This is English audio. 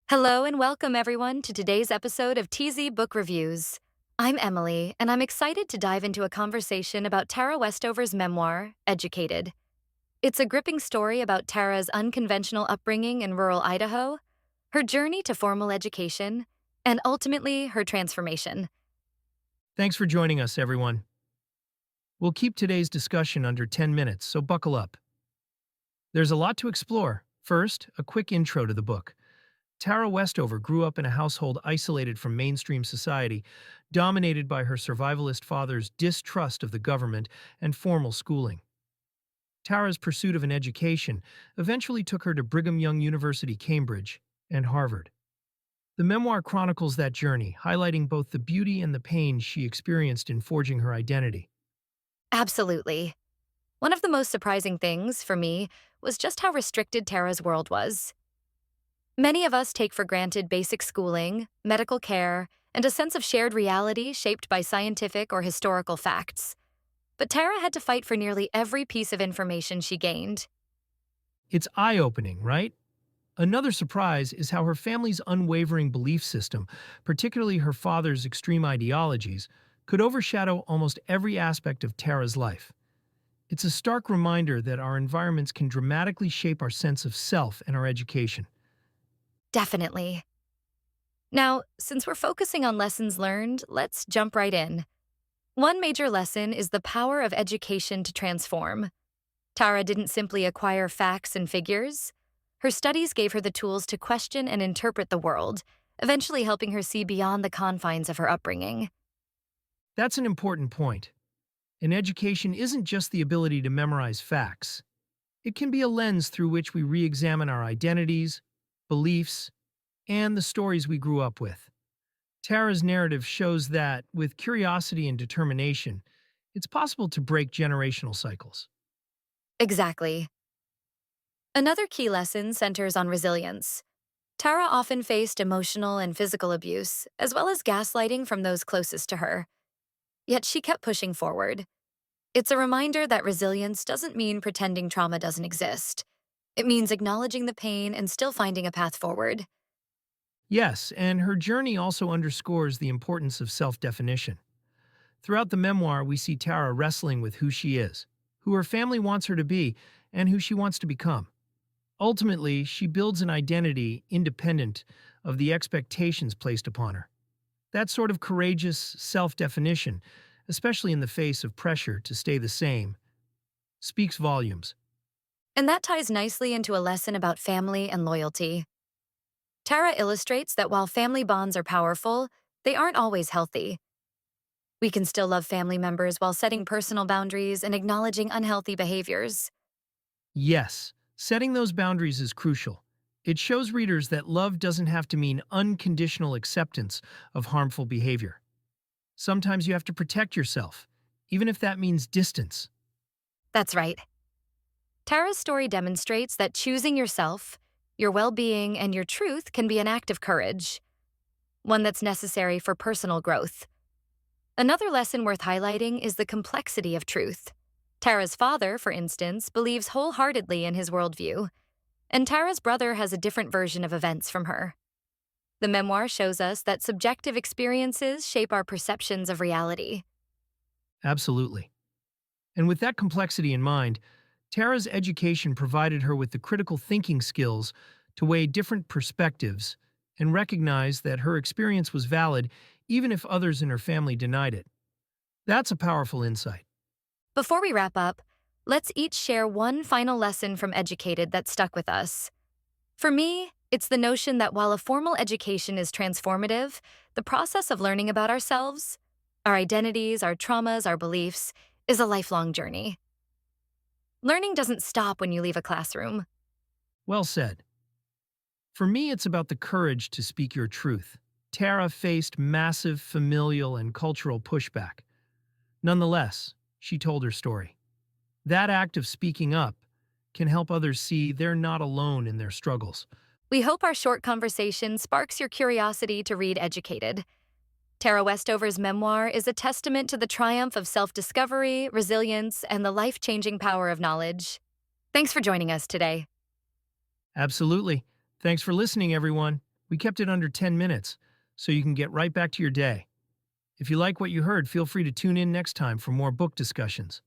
Hello and welcome everyone to today's episode of teeZee Book Reviews. I'm Emily, and I'm excited to dive into a conversation about Tara Westover's memoir, Educated. It's a gripping story about Tara's unconventional upbringing in rural Idaho, her journey to formal education, and ultimately her transformation. Thanks for joining us, everyone. We'll keep today's discussion under 10 minutes, so buckle up. There's a lot to explore. First, a quick intro to the book. Tara Westover grew up in a household isolated from mainstream society, dominated by her survivalist father's distrust of the government and formal schooling. Tara's pursuit of an education eventually took her to Brigham Young University, Cambridge, and Harvard. The memoir chronicles that journey, highlighting both the beauty and the pain she experienced in forging her identity. Absolutely. One of the most surprising things, for me, was just how restricted Tara's world was. Many of us take for granted basic schooling, medical care, and a sense of shared reality shaped by scientific or historical facts. But Tara had to fight for nearly every piece of information she gained. It's eye-opening, right? Another surprise is how her family's unwavering belief system, particularly her father's extreme ideologies, could overshadow almost every aspect of Tara's life. It's a stark reminder that our environments can dramatically shape our sense of self and our education. Definitely. Now, since we're focusing on lessons learned, let's jump right in. One major lesson is the power of education to transform. Tara didn't simply acquire facts and figures. Her studies gave her the tools to question and interpret the world, eventually helping her see beyond the confines of her upbringing. That's an important point. An education isn't just the ability to memorize facts. It can be a lens through which we re-examine our identities, beliefs, and the stories we grew up with. Tara's narrative shows that, with curiosity and determination, it's possible to break generational cycles. Exactly. Another key lesson centers on resilience. Tara often faced emotional and physical abuse, as well as gaslighting from those closest to her. Yet she kept pushing forward. It's a reminder that resilience doesn't mean pretending trauma doesn't exist. It means acknowledging the pain and still finding a path forward. Yes, and her journey also underscores the importance of self-definition. Throughout the memoir, we see Tara wrestling with who she is, who her family wants her to be, and who she wants to become. Ultimately, she builds an identity independent of the expectations placed upon her. That sort of courageous self-definition, especially in the face of pressure to stay the same, speaks volumes. And that ties nicely into a lesson about family and loyalty. Tara illustrates that while family bonds are powerful, they aren't always healthy. We can still love family members while setting personal boundaries and acknowledging unhealthy behaviors. Yes, setting those boundaries is crucial. It shows readers that love doesn't have to mean unconditional acceptance of harmful behavior. Sometimes you have to protect yourself, even if that means distance. That's right. Tara's story demonstrates that choosing yourself, your well-being, and your truth can be an act of courage, one that's necessary for personal growth. Another lesson worth highlighting is the complexity of truth. Tara's father, for instance, believes wholeheartedly in his worldview, and Tara's brother has a different version of events from her. The memoir shows us that subjective experiences shape our perceptions of reality. Absolutely. And with that complexity in mind, Tara's education provided her with the critical thinking skills to weigh different perspectives and recognize that her experience was valid even if others in her family denied it. That's a powerful insight. Before we wrap up, let's each share one final lesson from Educated that stuck with us. For me, it's the notion that while a formal education is transformative, the process of learning about ourselves, our identities, our traumas, our beliefs, is a lifelong journey. Learning doesn't stop when you leave a classroom. Well said. For me, it's about the courage to speak your truth. Tara faced massive familial and cultural pushback. Nonetheless, she told her story. That act of speaking up can help others see they're not alone in their struggles. We hope our short conversation sparks your curiosity to read Educated. Tara Westover's memoir is a testament to the triumph of self-discovery, resilience, and the life-changing power of knowledge. Thanks for joining us today. Absolutely. Thanks for listening, everyone. We kept it under 10 minutes, so you can get right back to your day. If you like what you heard, feel free to tune in next time for more book discussions.